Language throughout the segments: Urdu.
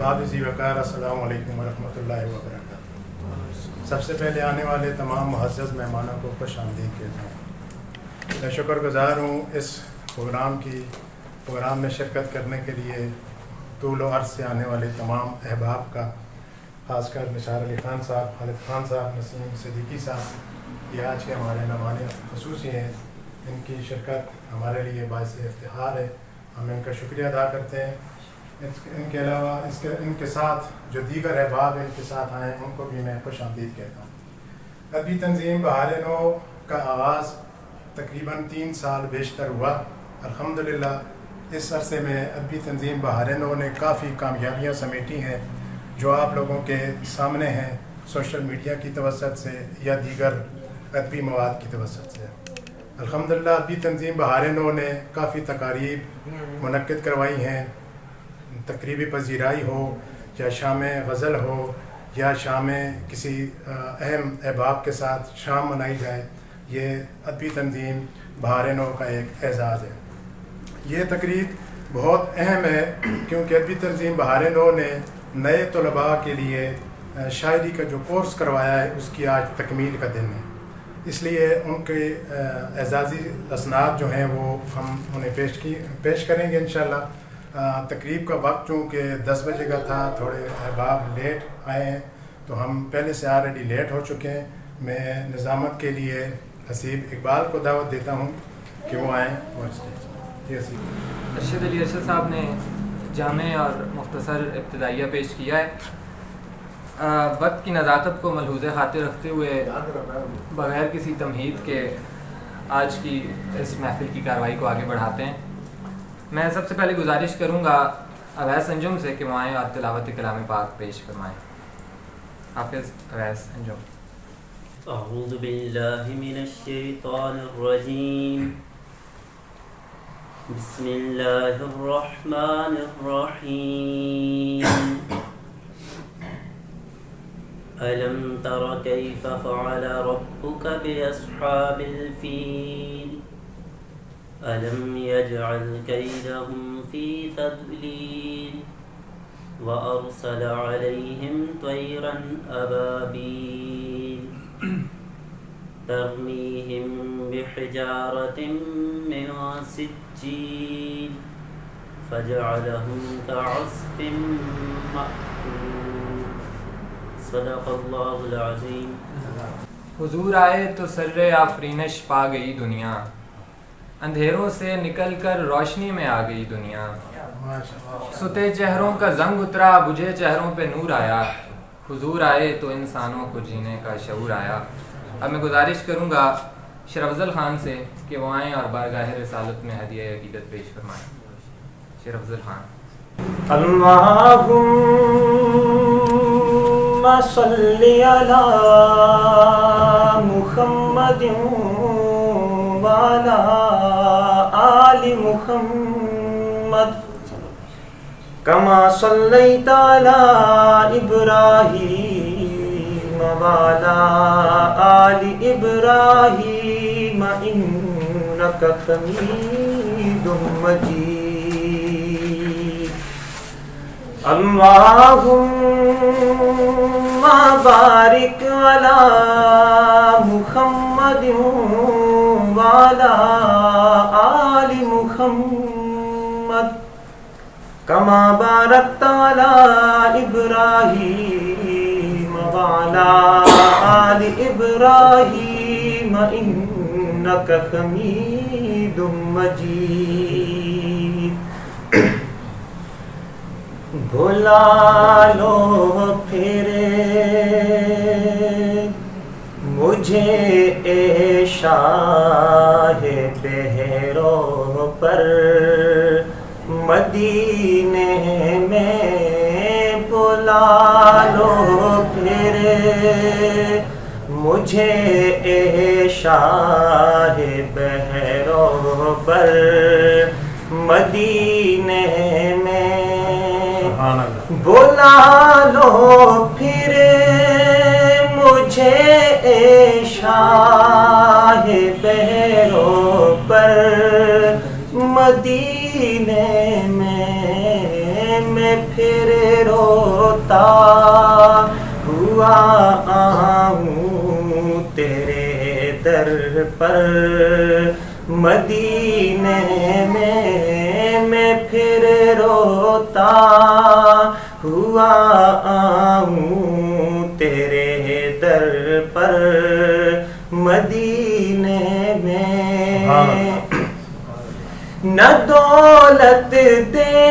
قابض وقار السلام علیکم ورحمۃ اللہ وبرکاتہ۔ سب سے پہلے آنے والے تمام معزز مہمانوں کو خوش آمدید کہتا ہوں۔ میں شکر گزار ہوں اس پروگرام میں شرکت کرنے کے لیے طول و عرض سے آنے والے تمام احباب کا، خاص کر نثار علی خان صاحب، خالد خان صاحب، نسیم صدیقی صاحب، یہ آج کے ہمارے مہمان خصوصی ہیں۔ ان کی شرکت ہمارے لیے باعث افتخار ہے، ہم ان کا شکریہ ادا کرتے ہیں۔ ان کے علاوہ ان کے ساتھ جو دیگر احباب ان کے ساتھ آئے ہیں ان کو بھی میں خوش آمدید کہتا ہوں۔ ادبی تنظیم بہار نو کا آغاز تقریباً 3 سال بیشتر ہوا۔ الحمدللہ اس عرصے میں ادبی تنظیم بہار نو نے کافی کامیابیاں سمیٹی ہیں جو آپ لوگوں کے سامنے ہیں، سوشل میڈیا کی توسط سے یا دیگر ادبی مواد کی توسط سے۔ الحمدللہ ادبی تنظیم بہار نو نے کافی تقاریب منعقد کروائی ہیں، تقریبی پذیرائی ہو یا شام غزل ہو یا شام کسی اہم احباب کے ساتھ شام منائی جائے، یہ ادبی تنظیم بہار نو کا ایک اعزاز ہے۔ یہ تقریب بہت اہم ہے کیونکہ ادبی تنظیم بہار نو نے نئے طلباء کے لیے شاعری کا جو کورس کروایا ہے اس کی آج تکمیل کا دن ہے، اس لیے ان کے اعزازی اسناد جو ہیں وہ ہم انہیں پیش کریں گے انشاءاللہ۔ تقریب کا وقت چونکہ 10 بجے کا تھا، تھوڑے احباب لیٹ آئے ہیں تو ہم پہلے سے آلریڈی لیٹ ہو چکے ہیں۔ میں نظامت کے لیے حسیب اقبال کو دعوت دیتا ہوں کہ وہ آئیں اور ارشد علی ارشد صاحب نے جامع اور مختصر ابتدائیہ پیش کیا ہے۔ وقت کی نزاکت کو ملحوظ خاطر رکھتے ہوئے بغیر کسی تمہید کے آج کی اس محفل کی کارروائی کو آگے بڑھاتے ہیں۔ میں سب سے پہلے گزارش کروں گا اویس انجم سے کہ وہ آئیں اور تلاوت کلام پاک پیش فرمائیں۔ حافظ اویس انجم۔ اعوذ باللہ من الشیطان الرجیم، بسم اللہ الرحمن الرحیم۔ ألم تر كيف فعل ربك بأصحاب الفيل ألم يجعل كيدهم في تضليل وأرسل عليهم طيرا أبابيل ترميهم بحجارة من سجيل فجعلهم كعصف مأكول صدق اللہ العظیم۔ حضور آئے تو سر آفرینش پا گئی دنیا، اندھیروں سے نکل کر روشنی میں آ گئی دنیا۔ ستے چہروں کا زنگ اترا، بجھے چہروں پہ نور آیا، حضور آئے تو انسانوں کو جینے کا شعور آیا۔ اب میں گزارش کروں گا شیر افضل خان سے کہ وہ آئیں اور بارگاہ رسالت میں ہدیہ عقیدت پیش فرمائیں۔ شیر افضل خان۔ اللہم صلی علی محمد وعلی آل محمد کما صلیت علی ابراہیم وعلی آل ابراہیم انک حمید مجید۔ اللہم بارک علی محمد وعلی آل محمد کما بارکت علی ابراہیم وعلی آل ابراہیم انک حمید مجید۔ بھلا لو پھر مجھے اے شاہ بحروں پر مدینے میں بلا لو پھر مجھے اے شاہ بحروں پر مدینے میں بلا لو پھر مجھے اے شاہ بحروں پر مدینے میں پھر روتا ہوا آؤں تیرے در پر مدینے میں پھر روتا ہوا آؤں تیرے در پر مدینے میں نہ دولت دے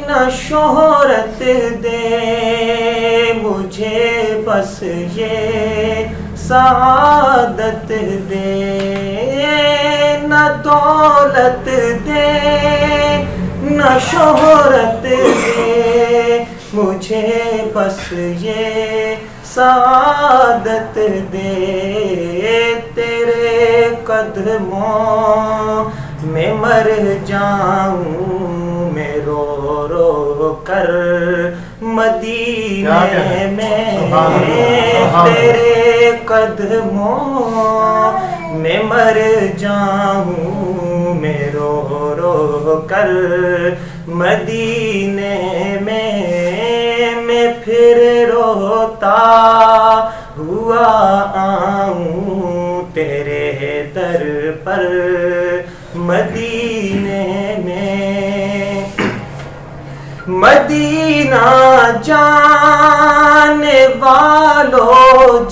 نہ شہرت دے مجھے بس یہ سعادت دے نہ دولت دے نہ شہرت دے مجھے بس یہ سعادت دے تیرے قدموں میں مر جاؤں میں رو رو کر مدینے میں تیرے قدموں میں مر جاؤں میں رو رو کر مدینے میں پھر روتا ہوا آؤں تیرے در پر مدینے میں مدینہ جانے والو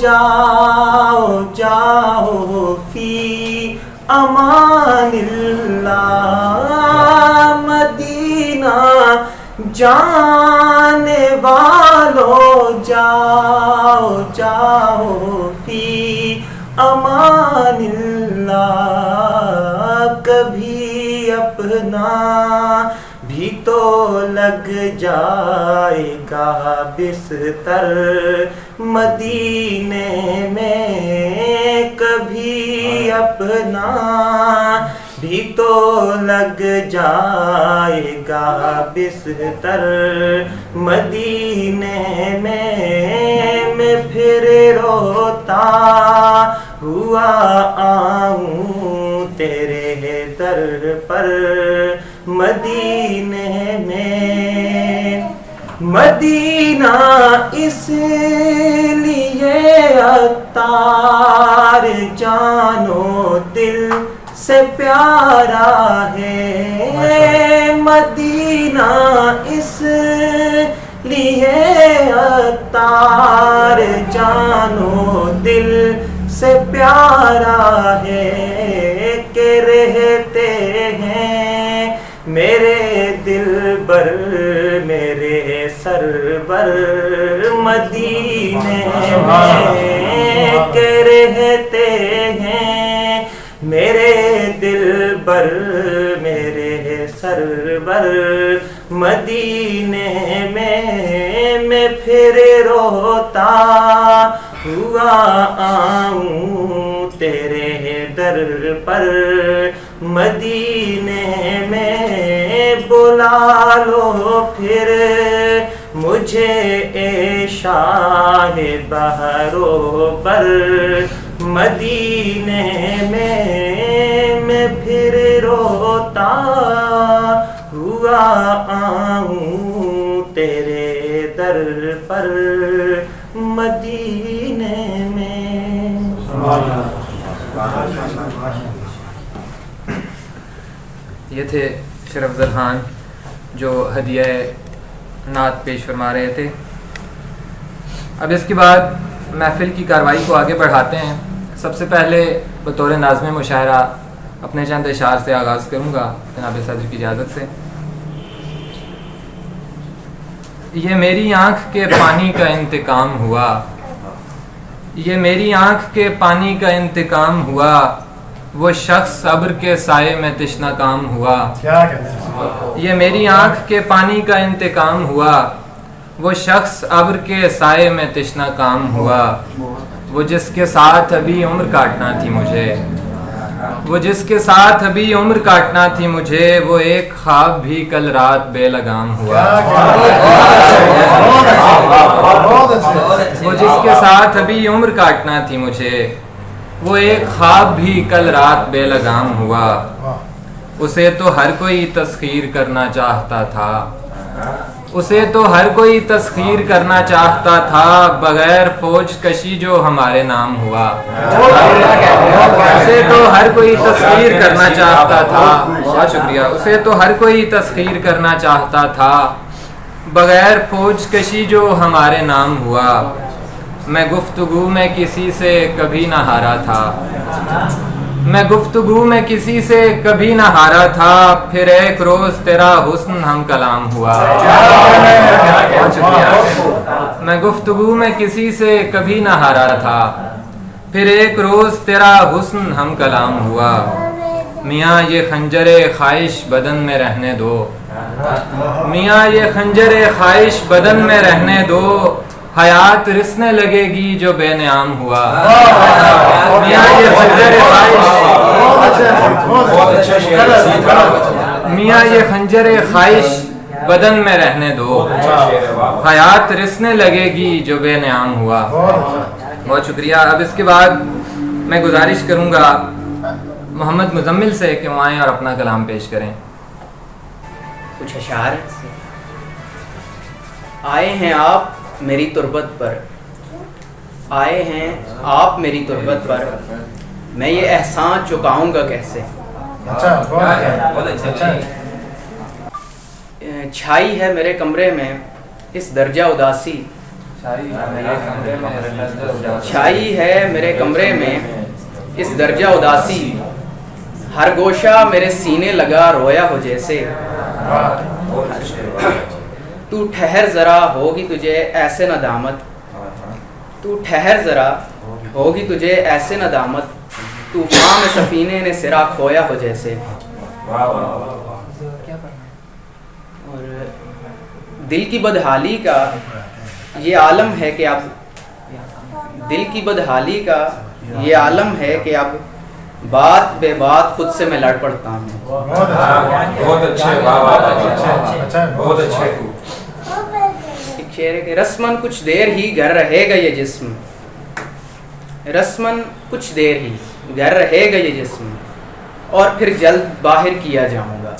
جاؤ جاؤ فی امان اللہ مدینہ جانے والو جاؤ جاؤ فی امان اللہ کبھی اپنا بھی تو لگ جائے گا بستر مدینے میں کبھی اپنا بھی تو لگ جائے گا بستر مدینے میں پھر روتا ہوا آؤں تیرے در پر مدینے میں مدینہ اس لیے عطار جانو دل سے پیارا ہے مدینہ اس لیے عطار جانو دل سے پیارا ہے کہ رہتے ہیں میرے دل بر میرے سرور مدینے میں کہ رہتے ہیں میرے دل بر میرے سرور مدینے میں پھر روتا ہوا آؤں تیرے در پر مدینے میں بلا لو پھر مجھے اے شاہ بہرو بر مدینے میں پھر روتا ہوا آؤں تیرے در پر مدینے میں یہ تھے شرف افضل خان جو ہدیہ نعت پیش فرما رہے تھے. اب اس کے بعد محفل کی کارروائی کو آگے بڑھاتے ہیں. سب سے پہلے بطور ناظم مشاعرہ اپنے چند اشعار سے آغاز کروں گا جناب صدر کی اجازت سے. یہ میری آنکھ کے پانی کا انتقام ہوا, یہ میری آنکھ کے پانی کا انتقام ہوا, وہ شخص صبر کے سائے میں تشنہ کام ہوا. یہ میری آنکھ کے پانی کا انتقام ہوا, وہ شخص ابر کے سائے میں تشنہ کام ہوا. وہ جس کے ساتھ ابھی عمر کاٹنا تھی مجھے, وہ جس کے ساتھ ابھی عمر کاٹنا تھی مجھے, وہ ایک خواب بھی کل رات بے لگام ہوا. وہ جس کے ساتھ ابھی عمر کاٹنا تھی مجھے, وہ ایک خواب بھی کل رات بے لگام ہوا. اسے تو ہر کوئی تسخیر کرنا چاہتا تھا، اسے تو ہر کوئی تسخیر کرنا چاہتا تھا، بغیر فوج کشی جو ہمارے نام ہوا، اسے تو ہر کوئی تسخیر کرنا چاہتا تھا، بہت شکریہ، اسے تو ہر کوئی تسخیر کرنا چاہتا تھا، بغیر فوج کشی جو ہمارے نام ہوا، میں گفتگو میں کسی سے کبھی نہ ہارا تھا، میں گفتگو میں کسی سے کبھی نہ ہارا تھا، پھر ایک روز تیرا حسن ہم کلام ہوا، بہت شکریہ، میں گفتگو میں کسی سے کبھی نہ ہارا تھا، پھر ایک روز تیرا حسن ہم کلام ہوا، میاں یہ خنجر خواہش بدن میں رہنے دو، میاں یہ خنجر خواہش بدن میں رہنے دو، حیات رسنے لگے گی جو بے نعام ہوا، میاں یہ خنجر میاں یہ خنجر خواہش بدن میں رہنے دو، حیات رسنے لگے گی جو بے نعام ہوا، بہت شکریہ۔ اب اس کے بعد میں گزارش کروں گا محمد مزمل سے کہ وہ آئیں اور اپنا کلام پیش کریں۔ کچھ اشعار آئے ہیں آپ میری تربت پر، آئے ہیں آپ میری تربت پر، میں یہ احسان چکاؤں گا کیسے، چھائی ہے میرے کمرے میں اس درجہ اداسی، چھائی ہے میرے کمرے میں اس درجہ اداسی، ہر گوشہ میرے سینے لگا رویا ہو جیسے، تو ٹھہر ذرا ہوگی تجھے ایسے ندامت، تو ٹھہر ذرا ہوگی تجھے ایسے ندامت، طوفان میں سفینے نے سرا کھویا ہو جیسے، اور دل کی بدحالی کا یہ عالم ہے کہ اب، دل کی بدحالی کا یہ عالم ہے کہ اب بات بے بات خود سے میں لڑ پڑتا ہوں، بہت اچھے، بہت اچھے۔ ایک شعر ہے کہ رسمن کچھ دیر ہی گھر رہے گا یہ جسم، رسمن کچھ دیر ہی گھر رہے گا یہ جسم، اور پھر جلد باہر کیا جاؤں گا۔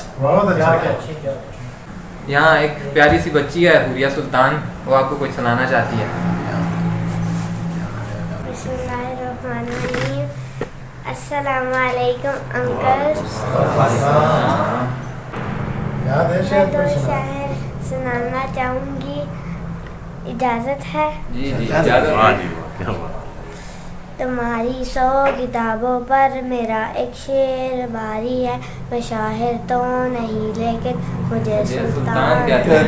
یہاں ایک پیاری سی بچی ہے حوریہ سلطان، وہ آپ کو کچھ سنانا چاہتی ہے۔ بسم اللہ الرحمن الرحیم، السلام علیکم انکل، میں دو شاعر سنانا چاہوں گی، اجازت ہے؟ جی جی اجازت۔ تمہاری 100 کتابوں پر میرا ایک شعر باری ہے، میں شاعر تو نہیں لیکن مجھے سلطان کہتے ہیں۔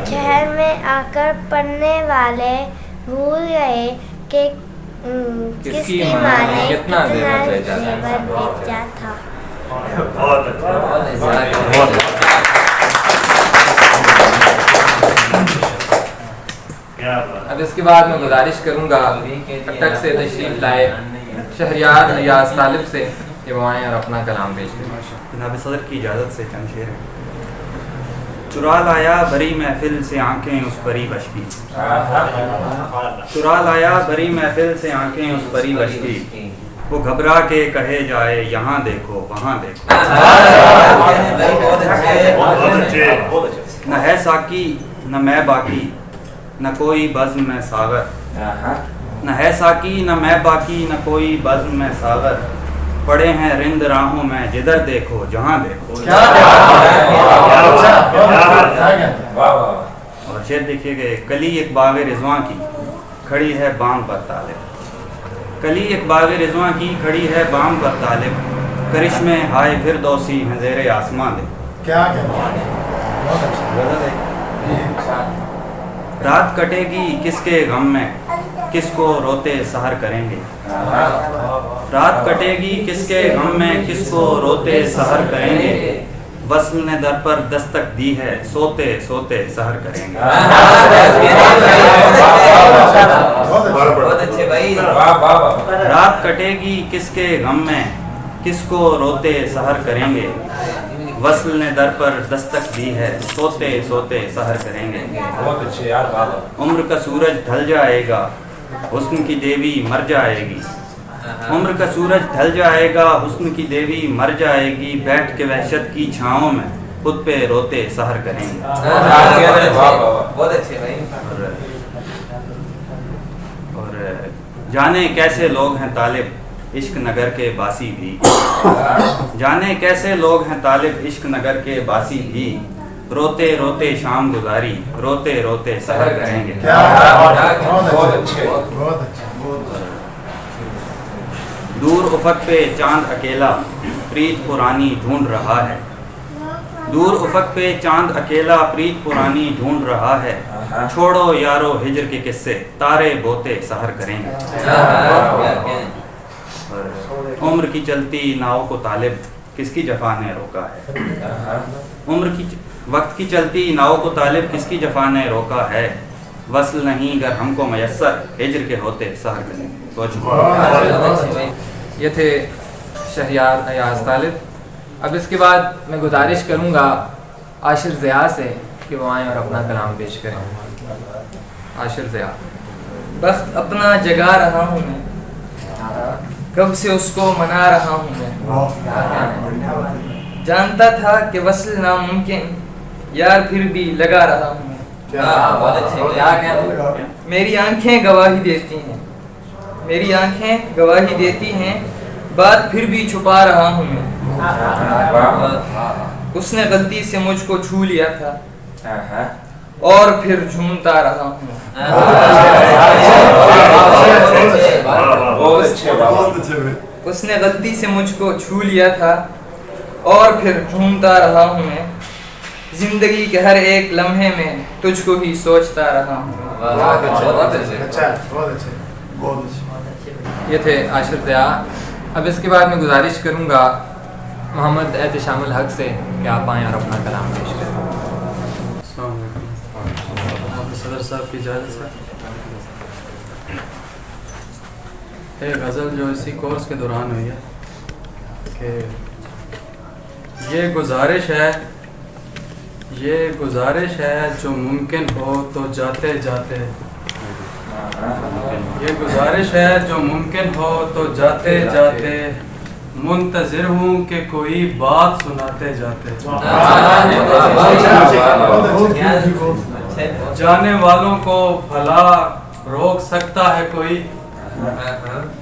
شہر میں آ کر پڑھنے والے بھول گئے کہ کس کی ماں نے کتنا زیور بیچا تھا۔ اب اس کے بعد میں گزارش کروں گا اٹک سے تشریف لائے شہریار ریاض طالب سے کہ وہ آئیں اور اپنا کلام پیش کریں۔ جناب صدر کی اجازت سے چند شعر ہیں۔ چرا لایا بری محفل سے آنکھیں اس پری بش کی، چرا لایا بری محفل سے آنکھیں اس پری بش کی، وہ گھبرا کے کہے جائے یہاں دیکھو وہاں دیکھو، نہ ہے ساکی نہ میں باقی نہ کوئی بزم میں ساغر، نہ ہے ساکی نہ میں باقی نہ کوئی بزم میں ساغر، پڑے ہیں رند راہوں میں جدھر دیکھو جہاں دیکھو۔ اور شعر دیکھیے کہ کلی ایک باغ رضواں کی کھڑی ہے بام پر طالب، کلی ایک باغ رضواں کی کھڑی ہے بام پر طالب، کرشمے ہائے فردوسی ہیں زیر آسمان دے۔ کیا رات کٹے گی کس کے غم میں کس کو روتے سحر کریں گے، رات کٹے گی کس کے غم میں کس کو روتے سحر کریں گے، وصل نے در پر دستک دی ہے سوتے سوتے سحر کریں گے۔ رات کٹے گی کس کے غم میں کس کو روتے سحر کریں گے، وصل نے در پر دستک دی ہے سوتے سوتے سحر کریں گے۔ بہت اچھے یار بابا۔ عمر کا سورج ڈھل جائے گا حسن کی دیوی مر جائے گی. عمر کا سورج ڈھل جائے گا, حسن کی دیوی مر جائے گی, بیٹھ کے وحشت کی چھاؤں میں خود پہ روتے سحر کریں گے. بہت اچھے بھائی. اور جانے کیسے لوگ ہیں طالب عشق نگر کے باسی بھی, جانے کیسے لوگ ہیں طالب عشق نگر کے باسی بھی, روتے روتے شام گزاری, روتے روتے سحر کریں گے. بہت اچھے, بہت اچھے. دور افق پہ چاند اکیلا پریت پرانی ڈھونڈ رہا ہے, دور افق پہ چاند اکیلا پریت پرانی ڈھونڈ رہا ہے, چھوڑو یارو ہجر کے قصے تارے بوتے سحر کریں گے. عمر کی چلتی ناؤ کو طالب کس کی جفا نے روکا ہے, عمر کی وقت کی چلتی ناؤ کو طالب کس کی جفا نے روکا ہے, وصل نہیں گر ہم کو میسر ہجر کے ہوتے سحر کریں گے. یہ تھے شہریار ایاز طالب. اب اس کے بعد میں گزارش کروں گا عاشر ضیاء سے کہ وہ آئیں اور اپنا کلام پیش کریں. عاشر ضیاء. وقت اپنا جگا رہا ہوں میں, کب سے اس کو منا رہا ہوں میں, جانتا تھا کہ وصل ناممکن یار پھر بھی لگا رہا ہوں میں. میری آنکھیں گواہی دیتی ہیں, میری آنکھیں گواہی دیتی ہیں, بات پھر بھی چھپا رہا ہوں میں. اس نے غلطی سے مجھ کو چھو لیا تھا اور پھر جھومتا رہا ہوں. اس نے غلطی سے مجھ کو چھو لیا تھا اور پھر جھومتا رہا ہوں میں, زندگی کے ہر ایک لمحے میں تجھ کو ہی سوچتا رہا ہوں. یہ تھے عاشر ضیاء. اب اس کے بعد میں گزارش کروں گا محمد احتشام الحق سے کہ آپ آئیں اور اپنا کلام پیش کریں. السلام علیکم. آپ صدر صاحب کی اجازت سے ایک غزل جو اسی کورس کے دوران ہوئی ہے کہ یہ گزارش ہے جو ممکن ہو تو جاتے جاتے, یہ گزارش ہے جو ممکن ہو تو جاتے جاتے, منتظر ہوں کہ کوئی بات سناتے جاتے. جانے والوں کو بھلا روک سکتا ہے کوئی,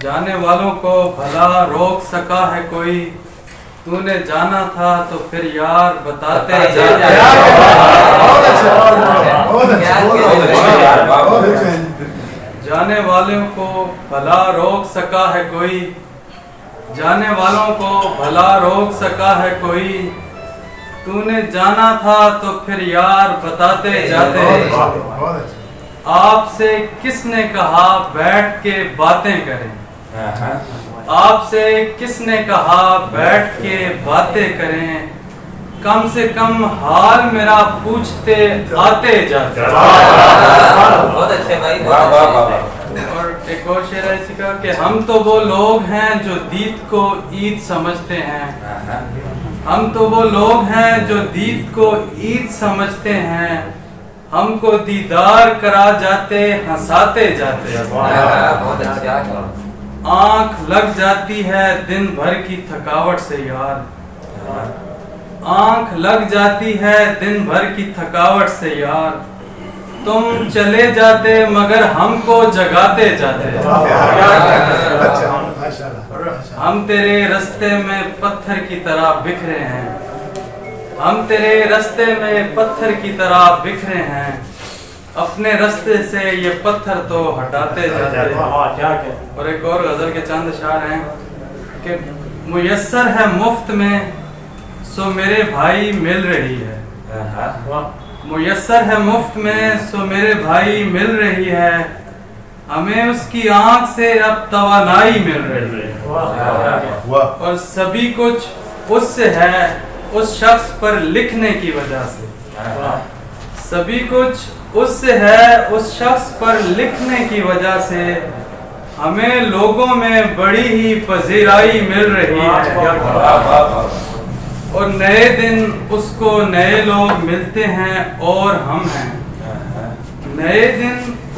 جانے والوں کو بھلا روک سکا ہے کوئی, تو نے جانا تھا تو پھر یار بتاتے جاتے. جانے والوں کو بھلا روک سکا ہے کوئی, جانے والوں کو بھلا روک سکا ہے کوئی, تو نے جانا تھا تو پھر یار بتاتے جاتے. آپ سے کس نے کہا بیٹھ کے باتیں کریں, آپ سے کس نے کہا بیٹھ کے باتیں کریں, کم سے کم حال میرا پوچھتے آتے جاتے. بہت اچھے بھائی. اور ایک اور شعر ہے اسی کا کہ ہم تو وہ لوگ ہیں جو دید کو عید سمجھتے ہیں, ہم تو وہ لوگ ہیں جو دید کو عید سمجھتے ہیں, ہم کو دیدار کرا جاتے ہنساتے جاتے. آنکھ لگ جاتی ہے دن بھر کی تھکاوٹ سے یار, آنکھ لگ جاتی ہے دن بھر کی تھکاوٹ سے یار, تم چلے جاتے مگر ہم کو جگاتے جاتے. ہم تیرے رستے میں پتھر کی طرح بکھرے ہیں, ہم تیرے رستے میں پتھر کی طرح بکھرے ہیں, اپنے رستے سے یہ پتھر تو ہٹاتے جاتے. اور ایک اور غزل کے چند اشعار ہیں کہ میسر ہے مفت میں سو میرے بھائی مل رہی ہے, میسر ہے مفت میں سو میرے بھائی مل رہی ہے, ہمیں اس کی آنکھ سے اب توانائی مل رہی ہے, اور سبھی کچھ اس سے ہے اس شخص پر لکھنے کی وجہ سے, سبھی کچھ اس سے ہے اس شخص پر لکھنے کی وجہ سے, ہمیں لوگوں میں بڑی ہی پذیرائی مل رہی ہے, اور نئے دن اس کو نئے لوگ ملتے ہیں اور ہم ہیں, نئے دن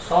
100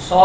100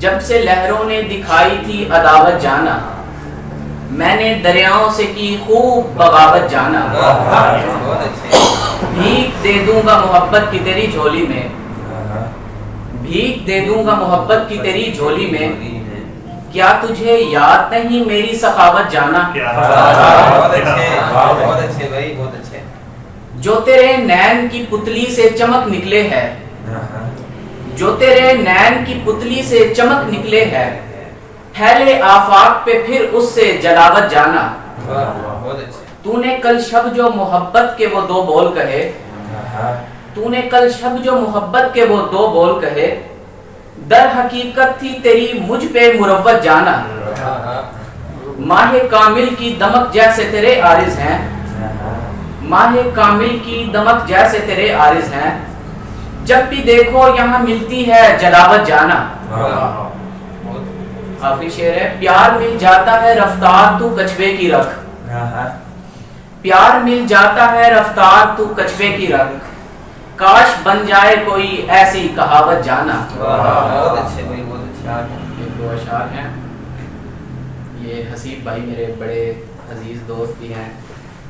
جب سے لہروں نے دکھائی تھی عداوت جانا، میں نے دریاؤں سے کی خوب بغاوت جانا، بھیک دے دوں گا محبت کی تیری جھولی میں، بھیک دے دوں گا محبت کی تیری جھولی میں، کیا تجھے یاد نہیں میری سخاوت جانا؟ بہت اچھے بھائی، بہت اچھے. جو تیرے نین کی پتلی سے چمک نکلے ہے، جو تیرے نین کی پتلی سے چمک نکلے ہے، پھیلے آفاق پہ پھر اس سے جلاوت جانا. تو نے کل شب جو محبت کے وہ دو بول کہے، تو نے کل شب جو محبت کے وہ دو بول کہے، در حقیقت تھی تیری مجھ پہ مروت جانا. ماہ کامل کی دمک جیسے تیرے عارض ہیں، ماہ کامل کی دمک جیسے تیرے عارض ہیں، جب بھی دیکھو یہاں ملتی ہے جلاوت جانا. آخری شعر ہے، پیار مل جاتا ہے رفتار تو کچھوے کی رکھ، پیار مل جاتا ہے رفتار تو کچھوے کی رکھ، کاش بن جائے کوئی ایسی کہاوت جانا. بہت اچھے بھائی، بہت اچھے. ایک دو اشعار ہیں، یہ حسیب بھائی میرے بڑے عزیز دوست بھی ہیں،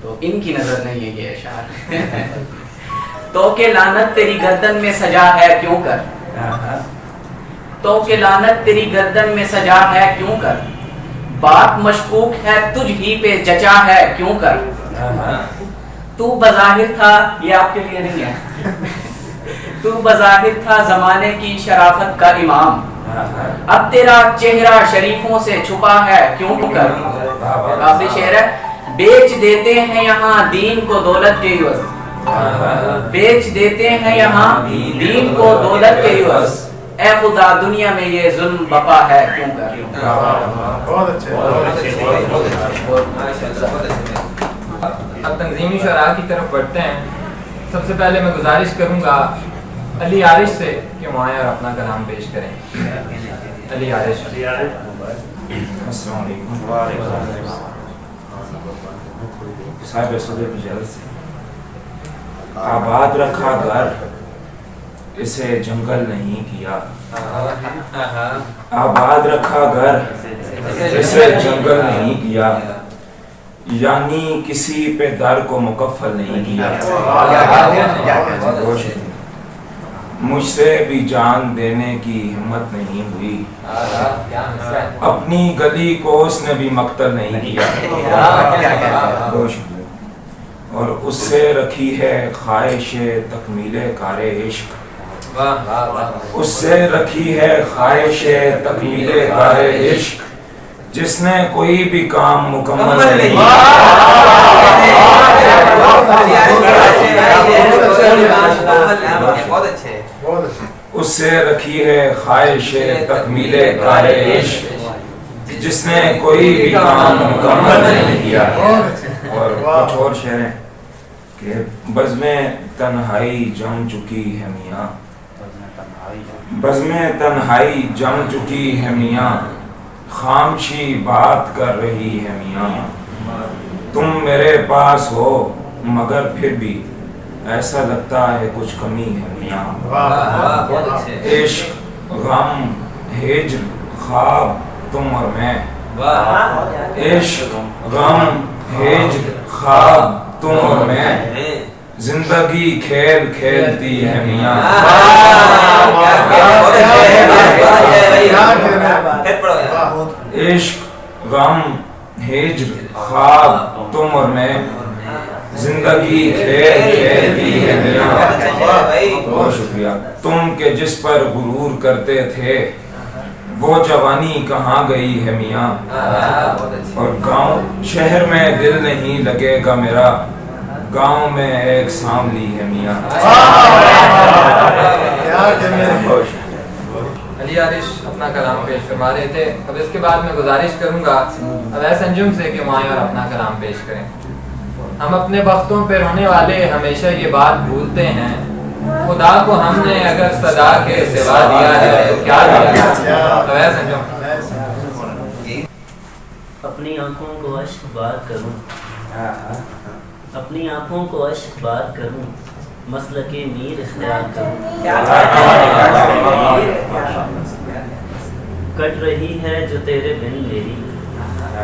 تو ان کی نظر نہیں ہے یہ اشعار. تو کہ لعنت تیری گردن میں سجا ہے کیوں کر، تو کہ لعنت تیری گردن میں سجا ہے کیوں کر، بات مشکوک ہے تجھ ہی پہ جچا ہے کیوں کر. تو بظاہر تھا، یہ آپ کے لیے نہیں ہے، تو بظاہر تھا زمانے کی شرافت کا امام، اب تیرا چہرہ شریفوں سے چھپا ہے کیوں کر. آخری شعر ہے، بیچ دیتے ہیں یہاں دین کو دولت کے عوض، بیچ دیتے ہیں یہاں دین کو دولت کے عوض، اے خدا دنیا میں یہ ظلم بپا ہے کیوں کر. بہت اچھے. اب تنظیمی شعراء کی طرف بڑھتے ہیں. سب سے پہلے میں گزارش کروں گا علی عارش سے کہ وہ آئیں اور اپنا کلام پیش کریں. علی عارش. السلام علیکم. صاحب صدر کی اجازت سے، آباد رکھا گھر اسے جنگل نہیں کیا، آباد رکھا گھر اسے جنگل نہیں کیا، یعنی کسی پہ در کو مکفل نہیں کیا. مجھ سے بھی جان دینے کی ہمت نہیں ہوئی، اپنی گلی کو اس نے بھی مقتل نہیں کیا. اور اس سے رکھی ہے خواہش تکمیل کار عشق، اس سے رکھی ہے خواہش تکمیل کار عشق، جس نے کوئی بھی کام مکمل نہیں اس سے رکھی ہے خواہش تکمیل کار عشق، جس نے کوئی بھی کام مکمل نہیں کیا. اور کچھ اور شعر ہیں کہ بزم تنہائی جم چکی ہے میاں، بزم تنہائی جم چکی ہے میاں، خاموشی بات کر رہی ہے میاں، تم میرے پاس ہو مگر پھر بھی ایسا لگتا ہے کچھ کمی ہے میاں. عشق غم ہجر خواب تم اور میں، عشق غم ہجر خواب تم اور میں، زندگی کھیل کھیلتی ہے میاں. عشق غم ہجر خواب تم اور میں، زندگی کھیل کھیلتی ہے میاں. بہت شکریہ. تم کہ جس پر غرور کرتے تھے وہ جوانی کہاں گئی ہے میاں، اور گاؤں شہر میں دل نہیں لگے گا میرا، گاؤں میں ایک ساملی ہے میاں. علی عارش اپنا کلام پیش فرما رہے تھے. اب اس کے بعد میں گزارش کروں گا اویس انجم سے کہ وہ آئیں اور اپنا کلام پیش کریں. ہم اپنے بختوں پہ رونے والے ہمیشہ یہ بات بھولتے ہیں، خدا کو ہم نے اگر صدا کے سوا دیا ہے تو کیا دیا. اویس انجم. اپنی آنکھوں کو اشک بار کروں، اپنی آنکھوں کو اشک بار کروں، مسلک میر اختیار کروں. کٹ رہی ہے جو تیرے بن میری،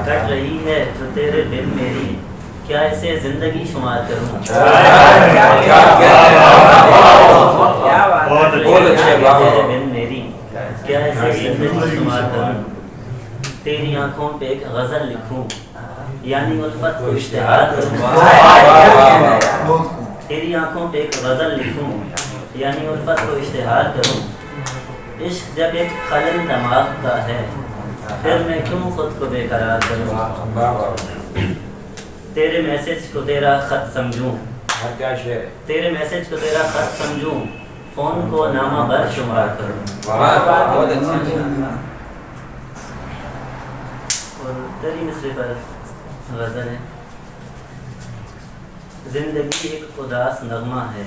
کٹ رہی ہے جو تیرے بن میری، کیا اسے زندگی شمار کروں؟ تیرے بن میری کیا اسے زندگی شمار کروں؟ تیری آنکھوں پہ ایک غزل لکھوں یعنی الفت کو اشتہار کروں؟ تیری آنکھوں پہ ایک غزل لکھوں یعنی الفت کو اشتہار کروں؟ عشق جب ایک خلل دماغ کا ہے پھر میں کیوں خود کو بے قرار کروں؟ تیرے میسج کو تیرا خط سمجھوں، تیرے میسج کو تیرا خط سمجھوں، فون کو نامہ بر شمار کروں۔ اور تیری مصرے پر غزل ہے، زندگی ایک اداس نغمہ ہے،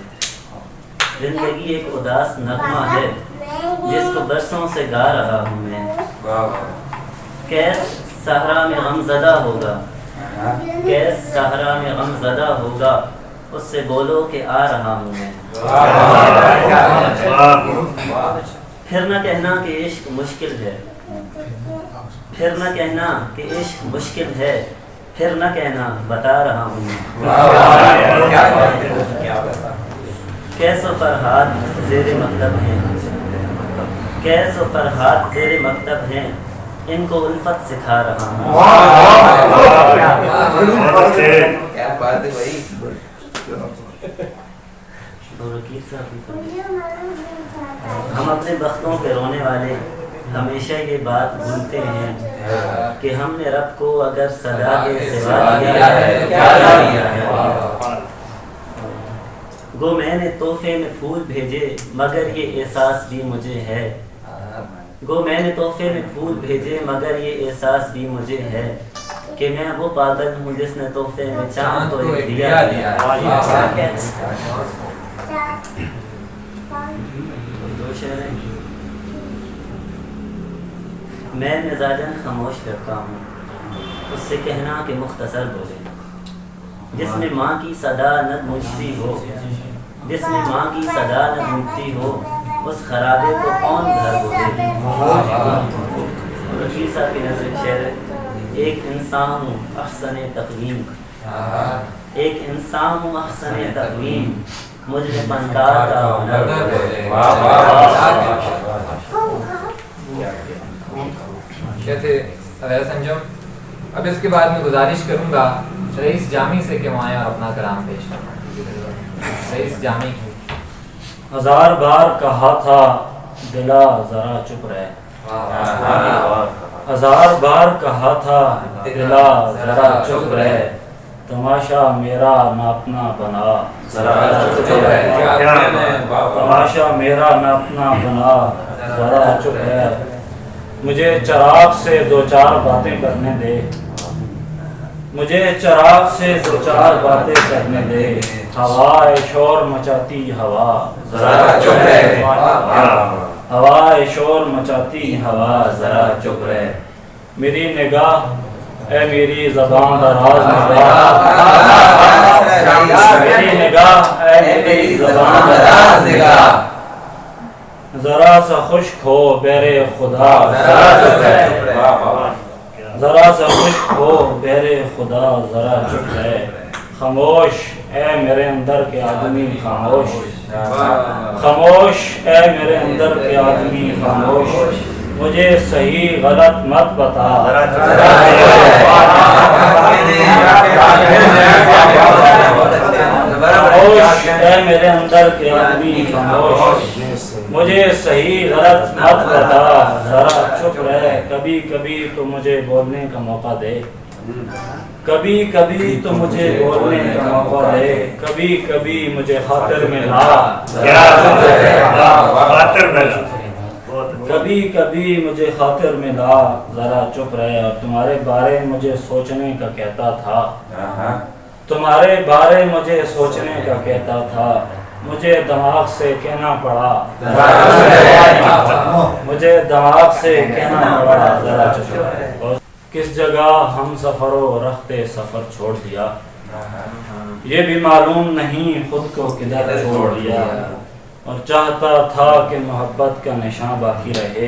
زندگی ایک اداس نغمہ ہے جس کو برسوں سے گا رہا ہوں میں، کیس صحرا میں غم زدہ ہوگا، کیس صحرا میں غم زدہ ہوگا، اس سے بولو کہ آ رہا ہوں میں۔ پھر نہ کہنا کہ عشق مشکل ہے، پھر نہ کہنا کہ عشق مشکل ہے، پھر نہ کہنا بتا رہا ہوں میں۔ کیس و فرحات زیر مکتب ہیں، کیس و فرحات زیر مکتب ہیں، ان کو الفت سکھا رہا ہوں۔ ہم اپنے بختوں پہ رونے والے ہمیشہ یہ بات بھولتے ہیں کہ ہم نے رب کو اگر صدا کے سوا دیا ہے کیا دیا ہے۔ گو میں نے تحفے میں پھول بھیجے مگر یہ احساس بھی مجھے ہے، گو میں نے تحفے میں پھول بھیجے مگر یہ احساس بھی مجھے ہے کہ میں وہ پاگل ہوں جس نے تحفے میں چاند تو ایک دیا دیا۔ دو شعر ہیں۔ میں مزاجن خاموش کرتا ہوں، اس سے کہنا کہ مختصر بولے، جس میں ماں کی صدا نہ گونجتی ہو، جس میں ماں کی صدا نہ گونجتی ہو، اس خرابے کو کون گھر بولے۔ رفیع صاحب کی نظر شعر ہے، ایک انسان ہوں احسن تقویم، ایک انسان ہوں احسن تقویم، مجھے فنکار کا ہنر بولے۔ تھے اویس انجم۔ اب اس کے بعد میں گزارش کروں گا رئیس جامی سے کہ وہ آئیں اور اپنا کلام پیش کریں۔ رئیس جامی۔ ہزار بار کہا تھا دلا ذرا چپ رہے، ہزار بار کہا تھا دلا ذرا چپ رہے، تماشا میرا نہ اپنا بنا ذرا چپ رہے، تماشا میرا نہ اپنا بنا ذرا چپ رہے، مجھے چراغ سے دو چار باتیں کرنے دے، مجھے چراغ سے دو چار باتیں کرنے دے، ہوائے شور مچاتی ہوا ذرا چپ رہے، ہوائے شور مچاتی ہوا ذرا چپ رہے، میری نگاہ اے میری زبان دراز نگاہ، میری نگاہ اے میری زبان دراز نگاہ، ذرا سا خشک ہو بیر خدا ذرا سا خشک ہو بیر خدا ذرا چپ رہے، خاموش اے میرے اندر کے آدمی خاموش، خاموش اے میرے اندر کے آدمی خاموش، مجھے صحیح غلط مت بتا، خاموش اے میرے اندر کے آدمی خاموش، مجھے صحیح غلط مت بتا، ذرا چپ رہے، کبھی کبھی تو مجھے بولنے کا موقع دے، کبھی کبھی تو مجھے بولنے کا موقع دے، کبھی کبھی مجھے خاطر میں لا، کبھی کبھی مجھے خاطر میں لا، ذرا چپ رہے، اور تمہارے بارے مجھے سوچنے کا کہتا تھا، تمہارے بارے مجھے سوچنے کا کہتا تھا، مجھے دماغ سے کہنا پڑا، مجھے دماغ سے کہنا پڑا ذرا چپ رہے، کس جگہ ہم سفر و رختے سفر چھوڑ دیا، یہ بھی معلوم نہیں خود کو کدھر چھوڑ دیا، اور چاہتا تھا کہ محبت کا نشان باقی رہے،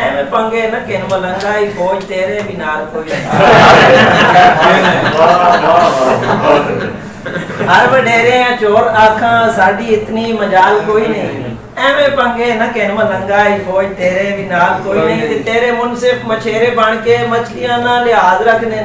ਐਵੇਂ ਪੰਗੇ ਨਾ ਕਿਨ ਮਲੰਗਾਈ ਫੌਜ ਤੇਰੇ ਵੀ ਨਾਲ ਕੋਈ ਹਰ ਵਡੇਰੇ ਆ ਚੋਰ ਆਖਾਂ ਸਾਡੀ ਇਤਨੀ ਮਜਾਲ ਕੋਈ ਨਹੀਂ, ਐਵੇਂ ਪੰਗੇ ਨਾ ਕਿਨ ਮਲੰਗਾਈ ਫੌਜ ਤੇਰੇ ਵੀ ਨਾਲ ਕੋਈ ਨਹੀਂ। ਤੇ ਤੇਰੇ ਮੁਨਸਿਫ ਮਛੇਰੇ ਬਣ ਕੇ ਮਛਲੀਆਂ ਨਾਲ ਲਿਹਾਜ਼ ਰੱਖਨੇ,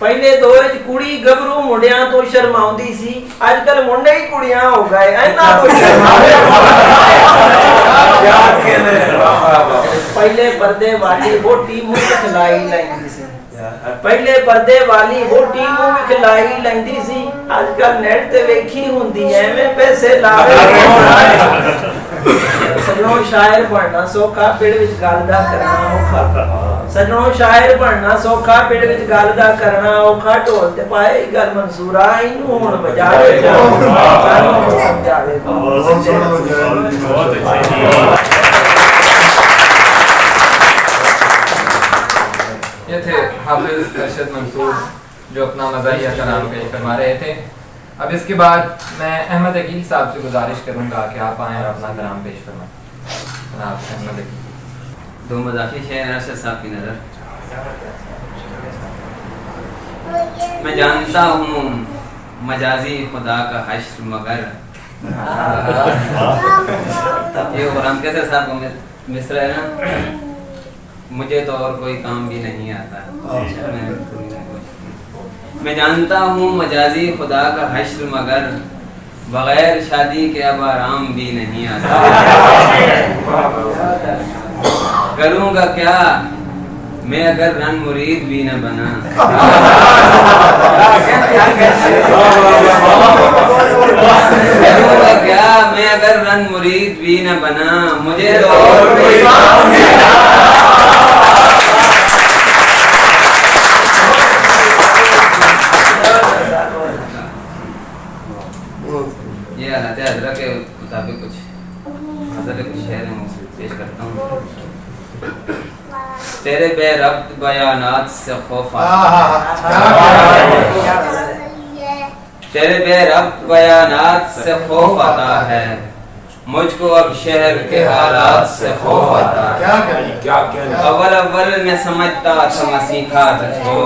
ਪਹਿਲੇ ਦੌਰ ਚ ਕੁੜੀ ਗੱਭਰੂ ਮੁੰਡਿਆਂ ਤੋਂ ਸ਼ਰਮਾਉਂਦੀ ਸੀ, ਅੱਜ ਕੱਲ ਮੁੰਡੇ ਹੀ ਕੁੜੀਆਂ ਹੋ ਗਏ ਇਹਨਾਂ ਤੋਂ ਸ਼ਰਮਾਉਂਦੇ। ਪਹਿਲੇ ਪਰਦੇ ਵਾਲੀ ਵੋਟੀ ਮੂੰਹ ਖਿਲਾਈ ਲੈਂਦੀ ਸੀ, ਪਹਿਲੇ ਪਰਦੇ ਵਾਲੀ ਵੋਟੀ ਮੂੰਹ ਖਿਲਾਈ ਲੈਂਦੀ ਸੀ, ਅੱਜ ਕੱਲ ਨੈਟ ਤੇ ਵੇਖੀ ਹੁੰਦੀ ਐਵੇਂ ਪੈਸੇ ਲਾਵੇ। ਸਜਣੋ ਸ਼ਾਇਰ ਬਣਨਾ ਸੌਖਾ, ਪਿੰਡ ਵਿੱਚ ਗੱਲ ਦਾ ਕਰਨਾ ਔਖਾ। ਸਜਣੋ ਸ਼ਾਇਰ ਬਣਨਾ ਸੌਖਾ, ਪਿੰਡ ਵਿੱਚ ਗੱਲ ਦਾ ਕਰਨਾ ਔਖਾ। ਢੋਲ ਤੇ ਪਾਏ ਗੱਲ ਮਨਸੂਰਾ, ਇਹਨੂੰ ਹੁਣ ਵਜਾਵੇ ਸਾਨੂੰ ਸਮਝਾਵੇ। یہ تھے حافظ ارشد منصور جو اپنا مزاحیہ کلام پیش فرما رہے تھے. اب اس کے بعد میں احمد عقیل صاحب سے گزارش کروں گا کہ آپ آئیں اور اپنا کلام پیش فرمائیں. جناب احمد عقیل. دو مضافی شعر ارشد صاحب کی نظر. میں جانتا ہوں مجازی خدا کا حشر مگر یہ غلام کیسر صاحب کا مصرع ہے نا. مجھے تو اور کوئی کام بھی نہیں آتا. میں جانتا ہوں مجازی خدا کا حشر مگر بغیر شادی کے اب آرام بھی نہیں آتا. کروں گا کیا میں اگر رن مرید بھی نہ بنا. کروں گا کیا میں اگر رن مرید بھی نہ بنا. مجھے تو اور کوئی کام نہیں آتا. یہ حالات حضرت کے مطابق کچھ شعر پیش کرتا ہوں. تیرے بے ربط بیانات سے خوف آتا ہے. تیرے بے ربط بیانات سے خوف آتا ہے. مجھ کو اب شہر کے حالات سے خوف آتا ہے. اول میں سمجھتا تھا مسیحا تجھ کو.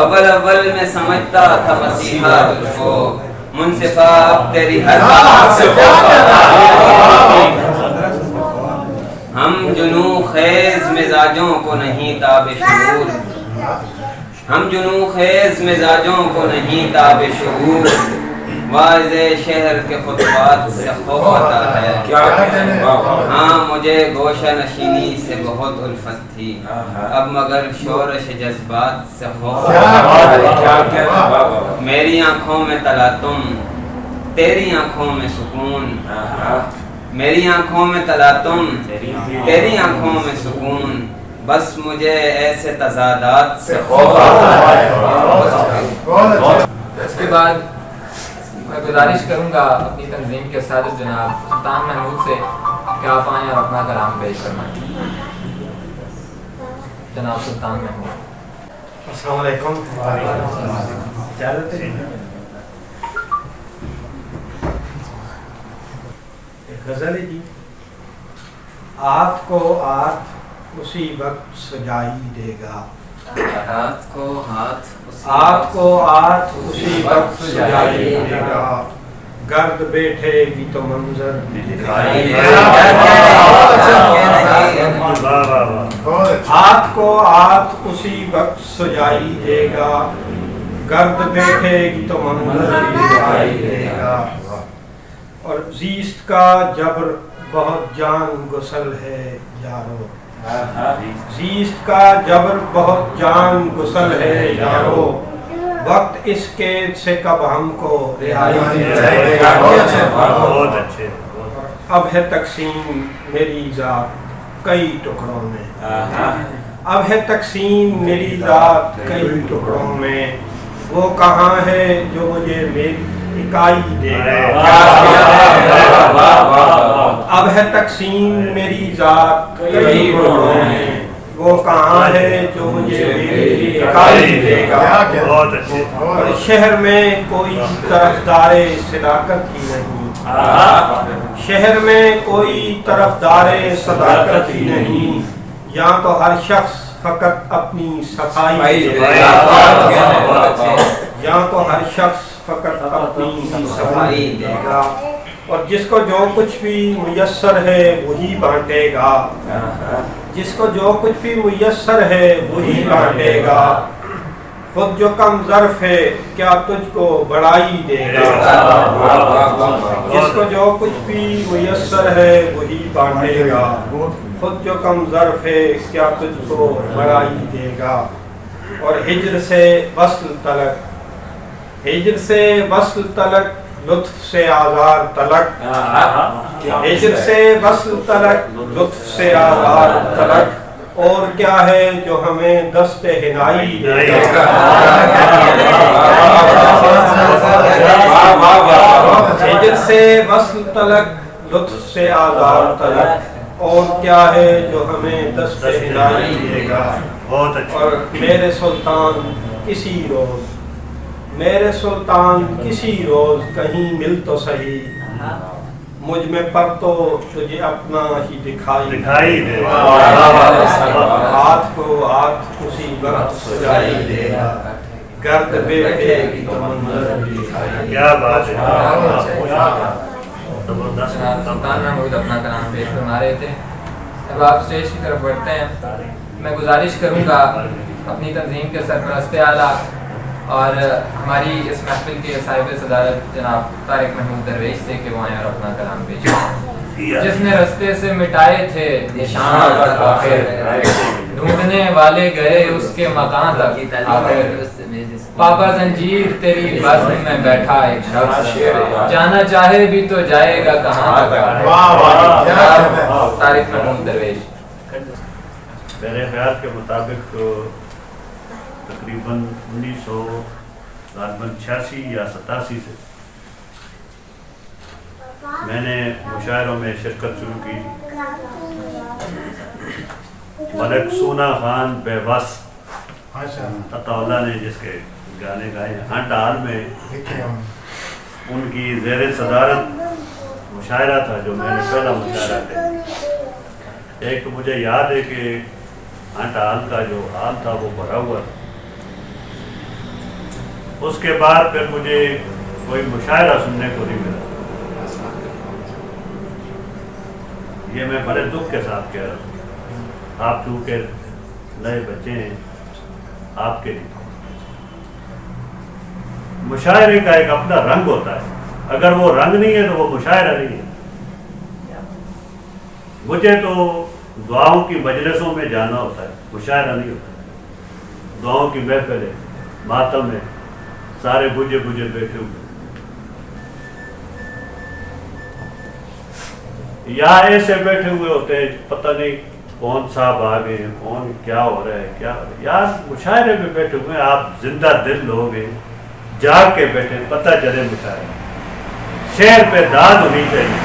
اول میں سمجھتا تھا مسیحا تجھ کو. منصفہ اب تیری ہر بات سے خوف آتا ہے. ہم جنوں خیز مزاجوں کو نہیں تاب شعور. ہم جنوں خیز مزاجوں کو نہیں تاب شعور. واضح شہر کے خطبات سے خوف آتا ہے. ہاں مجھے گوشہ نشینی سے بہت الفت تھی, اب مگر شورش جذبات سے خوف آتا ہے. میری آنکھوں میں تلاطم تیری آنکھوں میں سکون. میری آنکھوں میں تلاطم تیری آنکھوں میں سکون. بس مجھے ایسے تضادات سے خوف آتا ہے. اس کے بعد میں گزارش کروں گا اپنی تنظیم کے صدر جناب سلطان محمود سے کہ آپ آئیں اور اپنا کلام پیش فرمائیں. جناب سلطان محمود. السلام علیکم. غزل جی. آت کو آت اسی وقت سجائی دے گا. ہاتھ کو ہاتھ آت کو آت اسی وقت سجائی دے گا. گرد بیٹھے گی تو منظر دکھائی دے گا. آت کو آت اسی وقت سجائی دے گا. گرد بیٹھے گی تو منظر دکھائی دے گا. اور زیست کا جبر بہت جان گسل ہے یارو. زیست کا جبر بہت جان گسل ہے یارو. وقت اس کے سے کب ہم کو رہائی دے گا. اب ہے تقسیم میری ذات کئی ٹکڑوں میں. اب ہے تقسیم میری ذات کئی ٹکڑوں میں. وہ کہاں ہے جو مجھے میری اکائی دے گا. اب ہے تقسیم میری ذات کئی ٹکڑوں میں. وہ کہاں ہے جو مجھے میری اکائی دے گا. اور شہر میں کوئی طرفدار صداقت ہی نہیں. شہر میں کوئی طرفدار صداقت ہی نہیں. یا تو ہر شخص فقط اپنی صفائی دے گا. یا تو ہر شخص فقط اپنی صفائی دے گا. اور جس کو جو کچھ بھی میسر ہے وہی بانٹے گا. جس کو جو کچھ بھی میسر ہے وہی بانٹے گا. خود جو کم ظرف ہے کیا تجھ کو بڑائی دے گا، جس کو جو کچھ بھی میسر ہے وہی بانٹے گا، خود جو کم ظرف ہے کیا تجھ کو بڑائی دے گا۔ اور ہجر سے وصل تلک، ہجر سے وصل تلک، لطف سے آزار تلک، ہجر سے وصل تلک، لطف سے آزار تلک، اور کیا ہے جو ہمیں دست ہنائی دے گا، ہجر سے وصل تلک، لطف سے آزار تلک، اور کیا ہے جو ہمیں دست ہنائی دے گا۔ اور میرے سلطان کسی روز، میرے سلطان کسی روز کہیں مل تو سہی، مجھ میں پر تو تجھے اپنا ہی دکھائی دے گا، ہاتھ کو ہاتھ اسی وقت سجائی دے گا، گرد بیٹھے کی تو منظر دکھائی۔ کیا بات ہے، سلطان محمود اپنا کلام پیش فرما رہے تھے۔ اب آپ اسٹیج کی طرف بڑھتے ہیں۔ میں گزارش کروں گا اپنی تنظیم کے سرپرست اعلیٰ اور ہماری اس محفل کے صاحب صدارت جناب طارق محمود درویش سے کہ وہ آئیں اور اپنا کلام پیش کریں۔ جس نے رستے سے مٹائے تھے نشان تک آخر، ڈھونڈنے والے گئے اس کے مکان تک آخر، پاپا زنجیر تیری بزم میں بیٹھا ایک شخص، جانا چاہے بھی تو جائے گا کہاں تک۔ طارق محمود درویش۔ میرے خیال کے مطابق تقریباً 1986 یا 87 سے میں نے مشاعروں میں شرکت شروع کی۔ ملک سونا خان بے بس عطا اللہ نے جس کے گانے گائے ہیں، ہنٹ ہال میں ان کی زیر صدارت مشاعرہ تھا جو میں نے پہلا مشاعرہ کیا۔ ایک تو مجھے یاد ہے کہ ہنٹ ہال کا جو حال تھا وہ بھرا ہوا تھا۔ اس کے بعد پھر مجھے کوئی مشاعرہ سننے کو نہیں ملا۔ یہ میں بڑے دکھ کے ساتھ کہہ رہا ہوں، آپ چونکہ نئے بچے ہیں، آپ کے لیے مشاعرے کا ایک اپنا رنگ ہوتا ہے، اگر وہ رنگ نہیں ہے تو وہ مشاعرہ نہیں ہے۔ مجھے تو دعاؤں کی مجلسوں میں جانا ہوتا ہے، مشاعرہ نہیں ہوتا۔ دعاؤں کی محفل ہے، ماتم ہے، سارے بجھے بجھے بیٹھے ہوئے، یا ایسے بیٹھے ہوئے ہوتے ہیں پتہ نہیں کون صاحب آ گئے ہیں، کون کیا ہو رہا ہے، کیا یار مشاعرے میں بیٹھے ہوئے ہیں، آپ زندہ دل لوگ ہیں، جاگ کے بیٹھے، پتہ چلے مشاعرے، شعر پہ داد ہونی چاہیے۔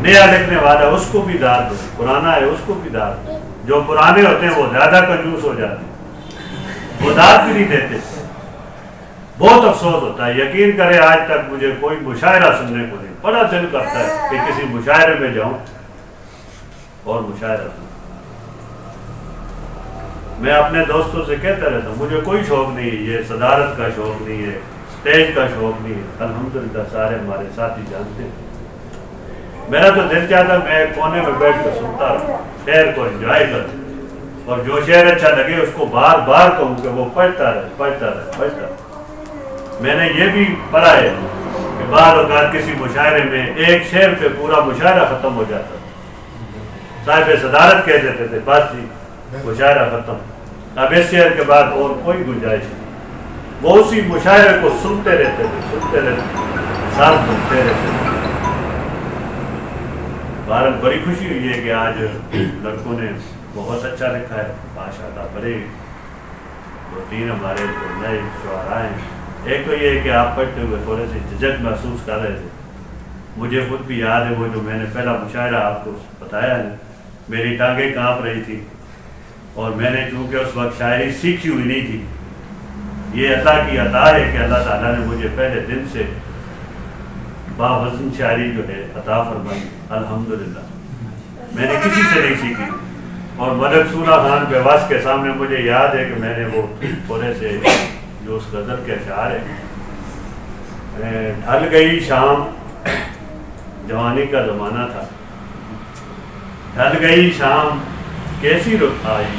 نیا لکھنے والا اس کو بھی داد دو، پرانا ہے اس کو بھی داد دو۔ جو پرانے ہوتے ہیں وہ زیادہ کنجوس ہو جاتے ہیں، وہ داد بھی نہیں دیتے۔ بہت افسوس ہوتا ہے، یقین کرے آج تک مجھے کوئی مشاعرہ سننے کو نہیں۔ بڑا دل کرتا ہے کہ کسی مشاعرے میں جاؤں اور مشاعرہ سنوں۔ میں اپنے دوستوں سے کہتا رہتا ہوں مجھے کوئی شوق نہیں ہے، یہ صدارت کا شوق نہیں ہے، اسٹیج کا شوق نہیں ہے۔ الحمدللہ سارے ہمارے ساتھی جانتے ہیں۔ میرا تو دل چاہتا میں کونے میں بیٹھ کر سنتا رہوں، شعر کو انجوائے کروں، اور جو شعر اچھا لگے اس کو بار بار کہوں کہ وہ پڑھتا رہے پڑھتا رہے پڑھتا رہے۔ میں نے یہ بھی پڑھا ہے کہ بعض اوقات کسی مشاعرے میں ایک شعر پہ پورا مشاعرہ ختم ہو جاتا، صاحب صدارت کہہ دیتے تھے بس جی مشاعرہ ختم، اب اس شعر کے بعد اور کوئی گنجائش نہیں۔ وہ اسی مشاعرے کو سنتے رہتے تھے، سال سنتے رہتے تھے۔ بہرحال بڑی خوشی ہوئی ہے کہ آج لڑکوں نے بہت اچھا لکھا ہے، ماشاءاللہ۔ بڑے دو تین ہمارے جو نئے شعراء ہیں، ایک تو یہ ہے کہ آپ پڑھتے ہوئے تھوڑے سے جھجک محسوس کر رہے تھے، مجھے خود بھی یاد ہے وہ جو میں نے پہلا مشاعرہ آپ کو بتایا ہے، میری ٹانگیں کانپ رہی تھی، اور میں نے چونکہ اس وقت شاعری سیکھی ہوئی نہیں تھی۔ یہ اللہ کی عطا ہے کہ اللہ تعالیٰ نے مجھے پہلے دن سے باوزن شاعری جو ہے عطا فرمائی، الحمدللہ۔ میں نے کسی سے نہیں سیکھی، اور ملک سونا خان بیواس کے سامنے مجھے یاد ہے کہ میں نے وہ تھوڑے سے جو اس غزل کے اشعار ہیں، ڈھل گئی شام، جوانی کا زمانہ تھا، ڈھل گئی شام کیسی رخ آئی،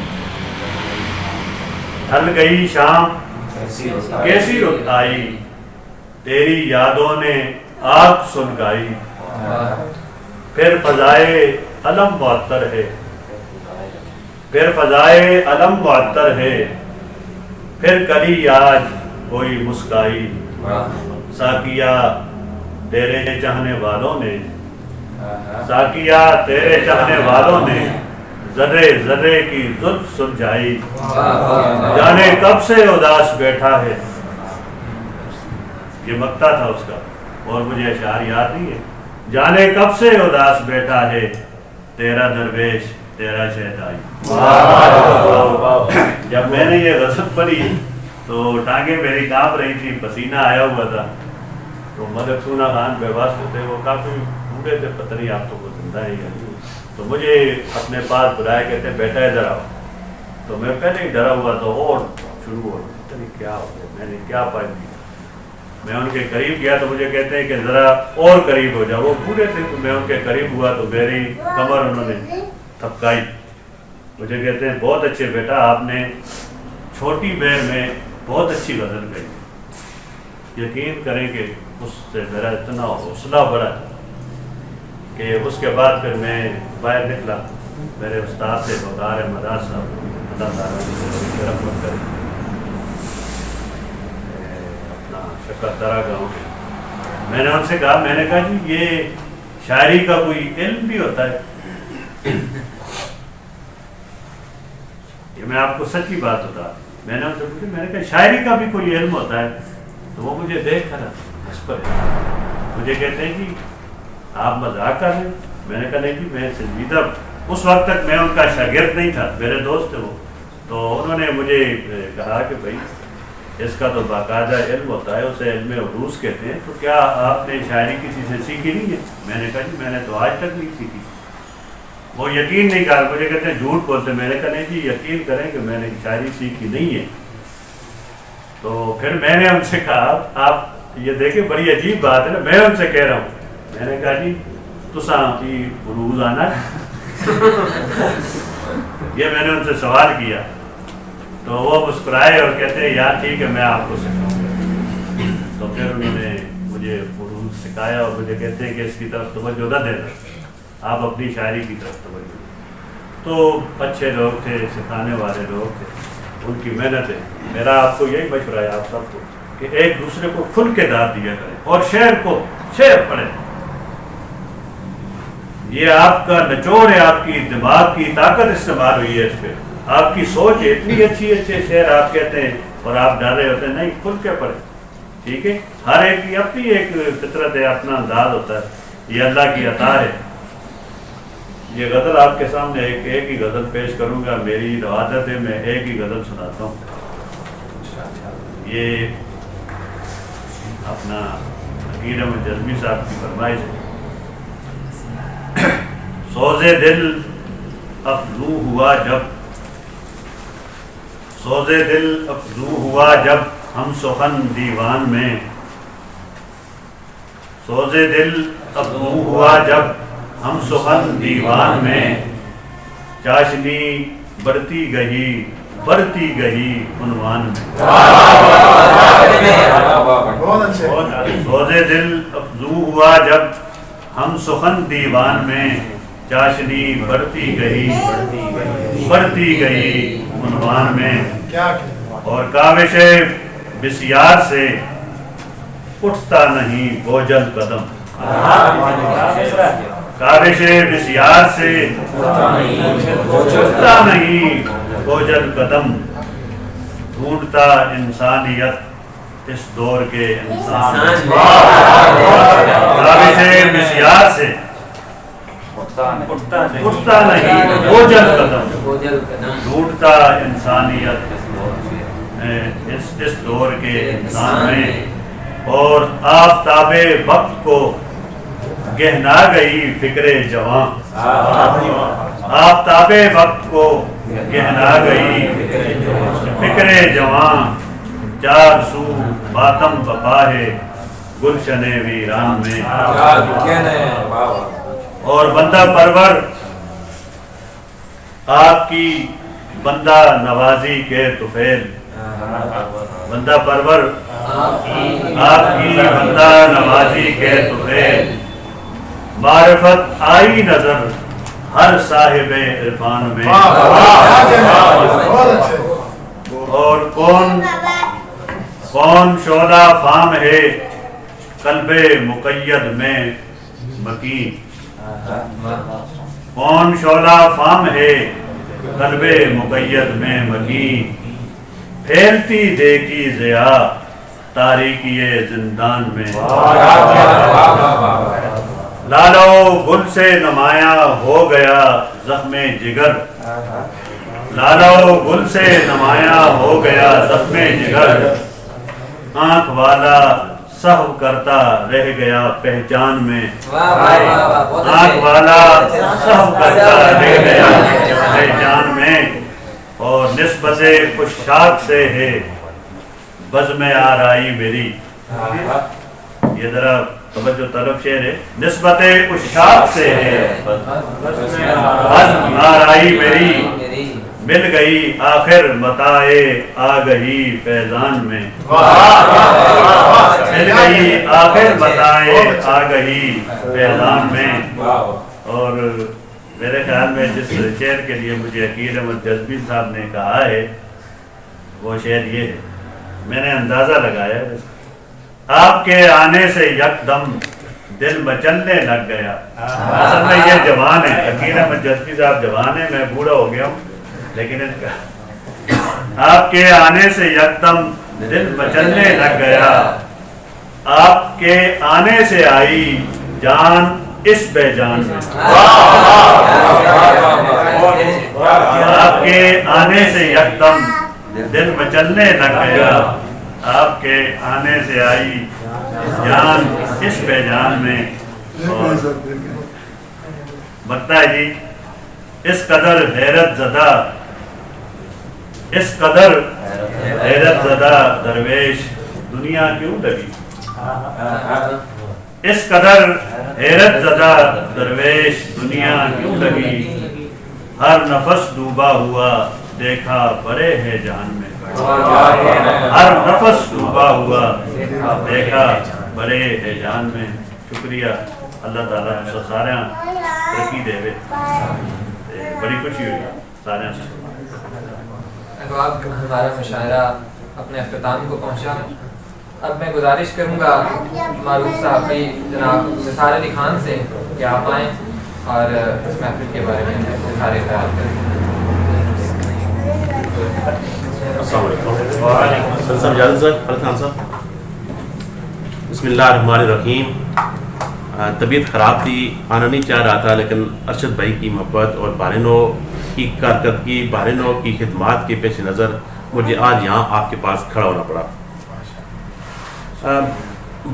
ڈھل گئی شام کیسی رت آئی تیری یادوں نے آگ سلگائی پھر فضائے علم معطر ہے پھر فضائے علم معطر ہے پھر کلی آج کوئی مسکائی ساقیہ تیرے چاہنے والوں نے ساقیہ تیرے چاہنے والوں نے ذرے ذرے کی زلف سلجھائی جانے کب سے اداس بیٹھا ہے یہ مقطع تھا اس کا اور مجھے اشعار یاد نہیں ہے جانے کب سے اداس بیٹھا ہے تیرا درویش تیرا شہدائی جب میں نے یہ غزل پڑھی تو ٹانگیں میری کانپ رہی تھی پسینہ آیا ہوا تھا تو ملک سونا خان بےبس ہوتے وہ کافی بوڑھے تھے پتہ نہیں آپ تو وہ زندہ ہی ہے تو مجھے اپنے پاس بلایا کہتے بیٹا ادھر آؤ تو میں پہلے ہی ڈرا ہوا تو اور شروع ہو پتہ نہیں کیا ہو گیا میں نے کیا پائی دی میں ان کے قریب گیا تو مجھے کہتے ہیں کہ ذرا اور قریب ہو جاؤ وہ بوڑھے تھے تو میں ان کے قریب ہوا تو میری کمر انہوں نے تھپکائی مجھے کہتے ہیں بہت اچھے بیٹا آپ نے چھوٹی بیر میں بہت اچھی غزل گئی یقین کریں کہ اس سے میرا اتنا حوصلہ بڑھا کہ اس کے بعد پھر میں باہر نکلا میرے استاد سے وقار مدار صاحب اللہ تعالیٰ رحمت کرے اپنا شکرترا گاؤں کے میں نے ان سے کہا میں نے کہا جی یہ شاعری کا کوئی علم بھی ہوتا ہے یہ میں آپ کو سچی بات بتا میں نے ان سے پوچھا میں نے کہا شاعری کا بھی کوئی علم ہوتا ہے تو وہ مجھے دیکھ کر ہنس پڑے مجھے کہتے ہیں کہ آپ مذاق کر رہے میں نے کہا نہیں کہ میں سنجیدہ اس وقت تک میں ان کا شاگرد نہیں تھا میرے دوست تھے وہ تو انہوں نے مجھے کہا کہ بھائی اس کا تو باقاعدہ علم ہوتا ہے اسے علم عروض کہتے ہیں تو کیا آپ نے شاعری کسی سے سیکھی نہیں ہے میں نے کہا جی میں نے تو آج تک نہیں سیکھی وہ یقین نہیں کر مجھے کہتے ہیں جھوٹ بولتے میں نے کہا نہیں جی یقین کریں کہ میں نے شاعری سیکھی نہیں ہے تو پھر میں نے ان سے کہا آپ یہ دیکھیں بڑی عجیب بات ہے نا میں ان سے کہہ رہا ہوں میں نے کہا جی تساں کی عروض آنا یہ میں نے ان سے سوال کیا تو وہ مسکرائے اور کہتے ہیں یار ٹھیک ہے میں آپ کو سکھاؤں گا تو پھر انہوں نے مجھے عروض سکھایا اور مجھے کہتے ہیں کہ اس کی طرف توجہ نہ دینا آپ اپنی شاعری کی طرف توجہ تو اچھے لوگ تھے سکھانے والے لوگ تھے ان کی محنت ہے میرا آپ کو یہی مشورہ ہے آپ سب کو کہ ایک دوسرے کو کھل کے داد دیا کریں اور شعر پڑھیں یہ آپ کا نچوڑ ہے آپ کی دماغ کی طاقت استعمال ہوئی ہے اس پہ آپ کی سوچ ہے اتنی اچھے شعر آپ کہتے ہیں اور آپ ڈال رہے ہوتے ہیں نہیں کھل کے پڑھیں ٹھیک ہے ہر ایک کی اپنی ایک فطرت ہے اپنا انداز ہوتا ہے یہ اللہ کی عطا ہے یہ غزل آپ کے سامنے ایک ہی غزل پیش کروں گا میری عادت ہے میں ایک ہی غزل سناتا ہوں یہ اپنا عقید احمد جزمی صاحب کی فرمائش ہے سوزے دل افزو ہوا جب ہم سخن دیوان میں سوزے دل افزو ہوا جب ہم سخن دیوان میں چاشنی بڑھتی گئی عنوان میں سوزے دل افزو ہوا جب ہم سخن دیوان میں چاشنی بڑھتی گئی عنوان میں اور کاوش بسیار سے اٹھتا نہیں بوجھل قدم کاوش بسیار سے اٹھتا نہیں بوجھل قدم ڈھونڈتا انسانیت اس دور کے انسان کاوش بسیار سے اٹھتا نہیں بوجھل قدم ڈھونڈتا انسانیت اس دور کے انسان میں اور آفتاب وقت کو گہنا گئی فکر جواں آفتاب وقت کو گہنا گئی فکر جواں چار سو ماتم بپا ہے گلشن ویران میں اور بندہ پرور آپ کی بندہ نوازی کے طفیل بندہ پرور آپ کی بندہ نوازی کے تفیل معرفت آئی نظر ہر صاحب عرفان میں اور کون شعلہ فام ہے قلب مقید میں مکین کون شعلہ فام ہے قلب مقید میں مکین پھیلتی دیکھی ضیا تاریکی زندان میں لالو گل سے نمایاں ہو گیا زخم جگر لالو گل سے نمایاں ہو گیا زخم جگر آنکھ والا سہو کرتا رہ گیا پہچان میں آنکھ والا سہو کرتا رہ گیا پہچان میں اور نسبت خوشاک سے ہے بزم آرائی میری یہ ذرا توجہ طلب شعر ہے نسبت خوشاک سے ہے بزم آرائی میری مل گئی آخر متائے آگہی فیضان میں مل گئی آخر متائے آگہی فیضان میں اور میرے خیال میں جس شعر کے لیے مجھے عقیل احمد جذبی صاحب نے کہا ہے وہ شعر یہ ہے میں نے اندازہ لگایا آپ کے آنے سے یکدم دل مچلنے لگ گیا اصل میں یہ جوان ہے عقیل احمد جذبی صاحب جوان ہے میں بوڑھا ہو گیا ہوں لیکن آپ کے آنے سے یکدم دل مچلنے لگ گیا آپ کے آنے سے آئی جان اس بے جان میں آپ کے آنے سے یکدم دل مچلنے لگ گیا آپ کے آنے سے آئی جان اس بے جان میں بتتا ہے جی اس قدر حیرت زدہ اس قدر حیرت زدہ درویش دنیا کیوں لگی اس قدر حیرت زدہ درویش دنیا کیوں لگی ہر نفس ڈوبا ہوا دیکھا بڑے ہے جان میں ہر نفس ڈوبا ہوا دیکھا بڑے ہے جان میں شکریہ اللہ تعالیٰ سارے ترقی دے بڑی خوشی ہوئی سارے اب ہمارا مشاعرہ اپنے اختتام کو پہنچا اب میں گزارش کروں گا معروف صحافی جناب نثار علی خان سے کہ آپ آئیں اور اس محفل کے بارے میں سارے خیال کریں. السلام علیکم. بسم اللہ الرحمن الرحیم. طبیعت خراب تھی, آنا نہیں چاہ رہا تھا, لیکن ارشد بھائی کی محبت اور بارینو کی کارکردگی, بارینو کی خدمات کے پیش نظر مجھے آج یہاں آپ کے پاس کھڑا ہونا پڑا.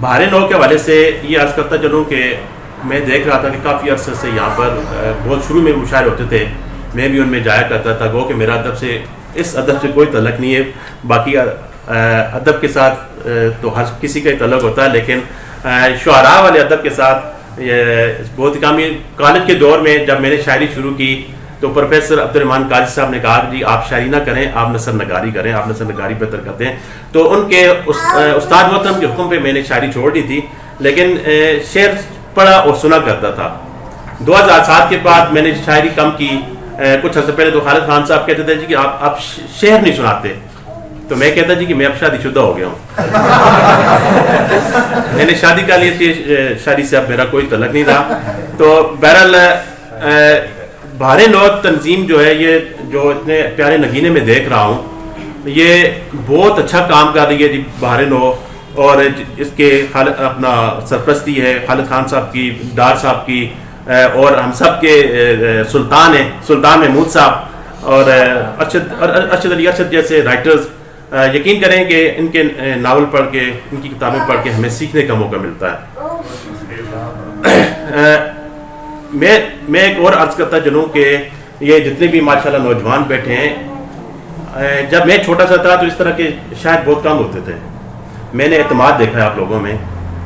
بارینو کے حوالے سے یہ عرض کرتا چلوں کہ میں دیکھ رہا تھا کہ کافی عرصے سے یہاں پر بہت شروع میں مشاعرے ہوتے تھے, میں بھی ان میں جایا کرتا تھا. گو کہ میرا ادب سے اس ادب سے کوئی تعلق نہیں ہے, باقی ادب کے ساتھ تو ہر کسی کا ہی تعلق ہوتا ہے, لیکن شعراء والے ادب کے ساتھ بہت ہی کامی. کالج کے دور میں جب میں نے شاعری شروع کی تو پروفیسر عبدالرحمن قاضی صاحب نے کہا کہ جی آپ شاعری نہ کریں, آپ نثر نگاری کریں, آپ نثر نگاری بہتر کرتے ہیں. تو ان کے استاد محترم کے حکم پہ میں نے شاعری چھوڑ دی تھی, لیکن شعر پڑھا اور سنا کرتا تھا. 2007 کے بعد میں نے شاعری کم کی. کچھ عرصے پہلے تو خالد خان صاحب کہتے تھے جی کہ آپ شعر نہیں سناتے, تو میں کہتا جی کہ میں اب شادی شدہ ہو گیا ہوں. میں نے شادی کر لی تھی, شادی سے اب میرا کوئی تعلق نہیں تھا. تو بہرحال بارینو تنظیم جو ہے, یہ جو اتنے پیارے نگینے میں دیکھ رہا ہوں, یہ بہت اچھا کام کر رہی ہے جی بارینو. اور اس کے اپنا سرپرستی ہے خالد خان صاحب کی, ڈار صاحب کی, اور ہم سب کے سلطان ہیں, سلطان محمود صاحب اور ارشد علی ارشد جیسے رائٹرز. یقین کریں کہ ان کے ناول پڑھ کے, ان کی کتابیں پڑھ کے ہمیں سیکھنے کا موقع ملتا ہے. میں ایک اور عرض کرتا چلوں کہ یہ جتنے بھی ماشاءاللہ نوجوان بیٹھے ہیں, جب میں چھوٹا سا تھا تو اس طرح کے شاید بہت کم ہوتے تھے. میں نے اعتماد دیکھا ہے آپ لوگوں میں,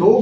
2